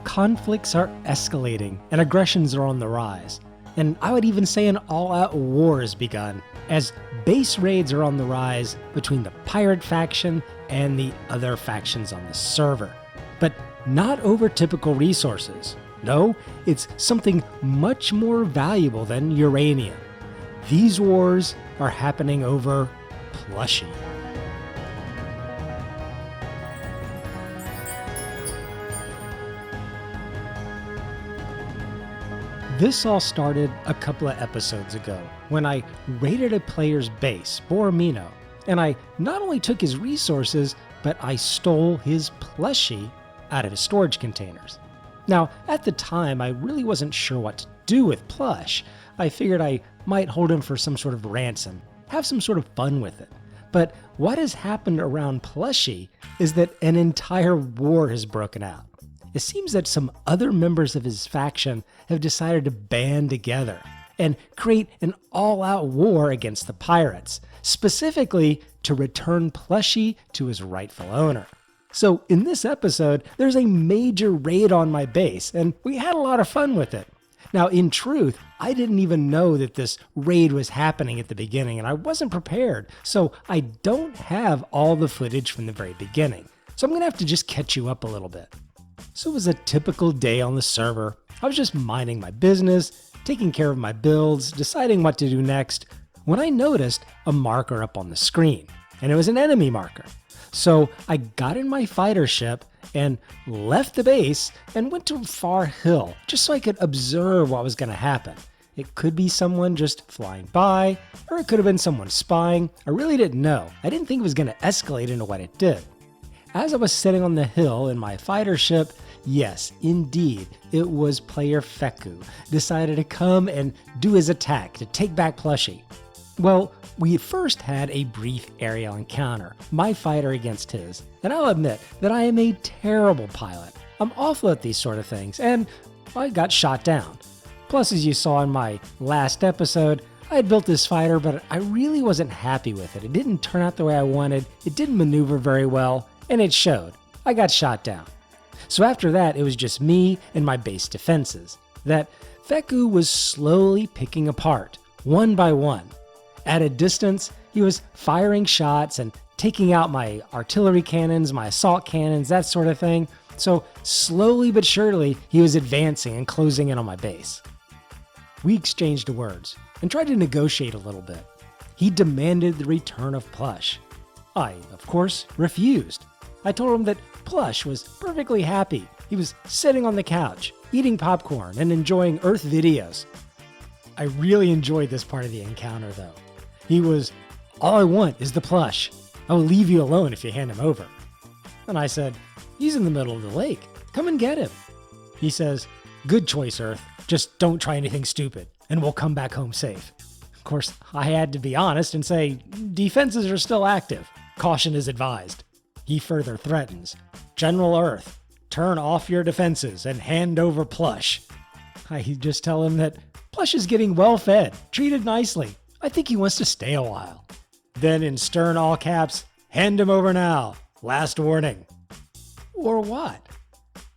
conflicts are escalating and aggressions are on the rise. And I would even say an all-out war has begun, as base raids are on the rise between the pirate faction and the other factions on the server. But not over typical resources. No, it's something much more valuable than uranium. These wars are happening over Plushie. This all started a couple of episodes ago when I raided a player's base, Boromino, and I not only took his resources, but I stole his plushie out of his storage containers. Now, at the time, I really wasn't sure what to do with Plush. I figured I might hold him for some sort of ransom, have some sort of fun with it. But what has happened around Plushie is that an entire war has broken out. It seems that some other members of his faction have decided to band together and create an all-out war against the pirates, specifically to return Plushie to his rightful owner. So in this episode, there's a major raid on my base, and we had a lot of fun with it. Now, in truth, I didn't even know that this raid was happening at the beginning, and I wasn't prepared, so I don't have all the footage from the very beginning. So I'm going to have to just catch you up a little bit. So it was a typical day on the server. I was just minding my business, taking care of my builds, deciding what to do next, when I noticed a marker up on the screen, and it was an enemy marker. So I got in my fighter ship and left the base and went to a far hill just so I could observe what was going to happen. It could be someone just flying by, or it could have been someone spying. I really didn't know. I didn't think it was going to escalate into what it did. As I was sitting on the hill in my fighter ship, yes, indeed, it was player Feku decided to come and do his attack to take back Plushie. Well, we first had a brief aerial encounter, my fighter against his, and I'll admit that I am a terrible pilot. I'm awful at these sort of things, and I got shot down. Plus, as you saw in my last episode, I had built this fighter, but I really wasn't happy with it. It didn't turn out the way I wanted, it didn't maneuver very well, and it showed. I got shot down. So after that, it was just me and my base defenses that Feku was slowly picking apart, one by one. At a distance, he was firing shots and taking out my artillery cannons, my assault cannons, that sort of thing. So slowly but surely, he was advancing and closing in on my base. We exchanged words and tried to negotiate a little bit. He demanded the return of Plush. I, of course, refused. I told him that Plush was perfectly happy. He was sitting on the couch, eating popcorn and enjoying Earth videos. I really enjoyed this part of the encounter though. He was, "All I want is the Plush. I will leave you alone if you hand him over." And I said, "He's in the middle of the lake. Come and get him." He says, "Good choice, Earth. Just don't try anything stupid, and we'll come back home safe." Of course, I had to be honest and say, defenses are still active. Caution is advised. He further threatens, "General Earth, turn off your defenses and hand over Plush." I just tell him that Plush is getting well fed, treated nicely. I think he wants to stay a while. Then in stern all caps, "Hand him over now. Last warning." Or what?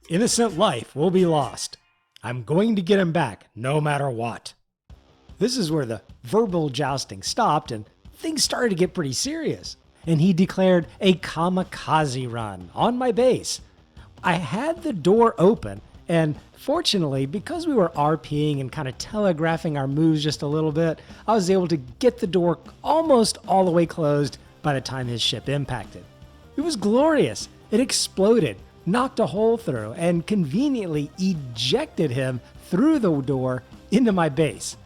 "Innocent life will be lost. I'm going to get him back no matter what." This is where the verbal jousting stopped and things started to get pretty serious. And he declared a kamikaze run on my base. I had the door open, and fortunately, because we were RPing and kind of telegraphing our moves just a little bit, I was able to get the door almost all the way closed by the time his ship impacted. It was glorious. It exploded, knocked a hole through, and conveniently ejected him through the door into my base.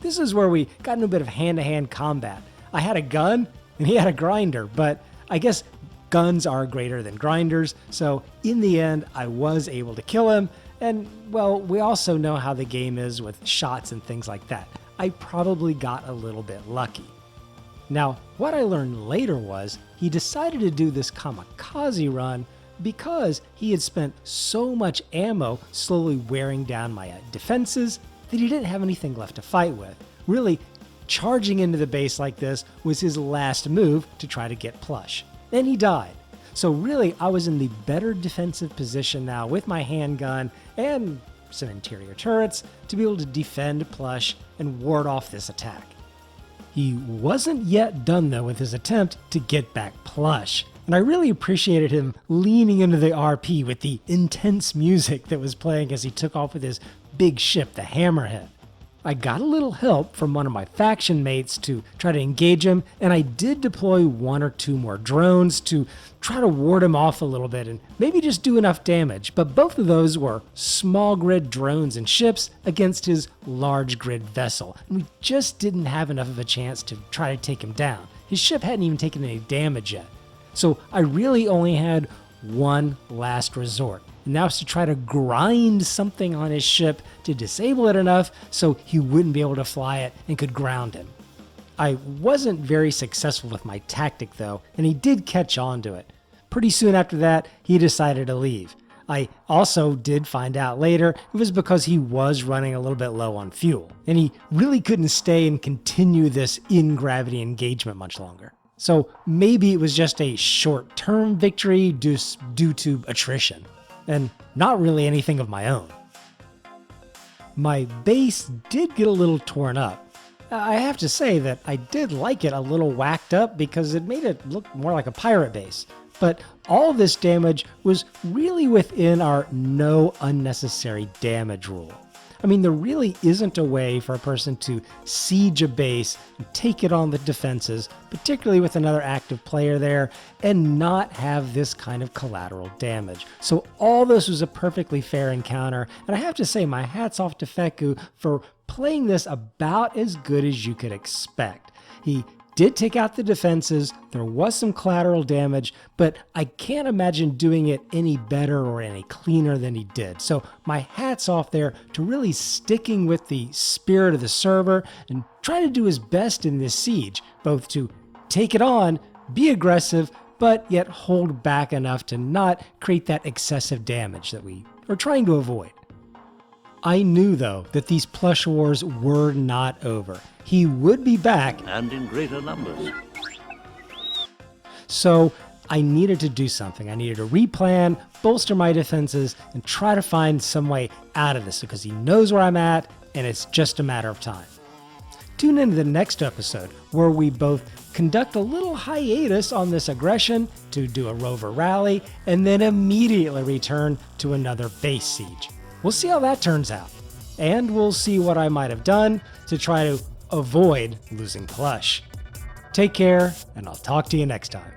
This is where we got into a bit of hand-to-hand combat. I had a gun, and he had a grinder, but I guess guns are greater than grinders, so in the end, I was able to kill him, and well, we also know how the game is with shots and things like that. I probably got a little bit lucky. Now, what I learned later was he decided to do this kamikaze run because he had spent so much ammo slowly wearing down my defenses that he didn't have anything left to fight with. Really, charging into the base like this was his last move to try to get Plush. And he died. So really, I was in the better defensive position now with my handgun and some interior turrets to be able to defend Plush and ward off this attack. He wasn't yet done though with his attempt to get back Plush, and I really appreciated him leaning into the RP with the intense music that was playing as he took off with his big ship, the Hammerhead. I got a little help from one of my faction mates to try to engage him, and I did deploy 1 or 2 more drones to try to ward him off a little bit and maybe just do enough damage, but both of those were small grid drones and ships against his large grid vessel, and we just didn't have enough of a chance to try to take him down. His ship hadn't even taken any damage yet, so I really only had one last resort. And that was to try to grind something on his ship to disable it enough so he wouldn't be able to fly it and could ground him. I wasn't very successful with my tactic though, and he did catch on to it. Pretty soon after that, he decided to leave. I also did find out later it was because he was running a little bit low on fuel, and he really couldn't stay and continue this in-gravity engagement much longer. So maybe it was just a short-term victory due to attrition, and not really anything of my own. My base did get a little torn up. I have to say that I did like it a little whacked up because it made it look more like a pirate base. But all this damage was really within our no unnecessary damage rule. I mean, there really isn't a way for a person to siege a base and take it on the defenses, particularly with another active player there, and not have this kind of collateral damage. So all this was a perfectly fair encounter, and I have to say my hat's off to Feku for playing this about as good as you could expect. He did take out the defenses, there was some collateral damage, but I can't imagine doing it any better or any cleaner than he did. So my hat's off there to really sticking with the spirit of the server and trying to do his best in this siege, both to take it on, be aggressive, but yet hold back enough to not create that excessive damage that we are trying to avoid. I knew though that these plush wars were not over. He would be back, and in greater numbers. So I needed to do something. I needed to replan, bolster my defenses, and try to find some way out of this because he knows where I'm at, and it's just a matter of time. Tune into the next episode where we both conduct a little hiatus on this aggression to do a rover rally, and then immediately return to another base siege. We'll see how that turns out, and we'll see what I might have done to try to avoid losing Plush. Take care, and I'll talk to you next time.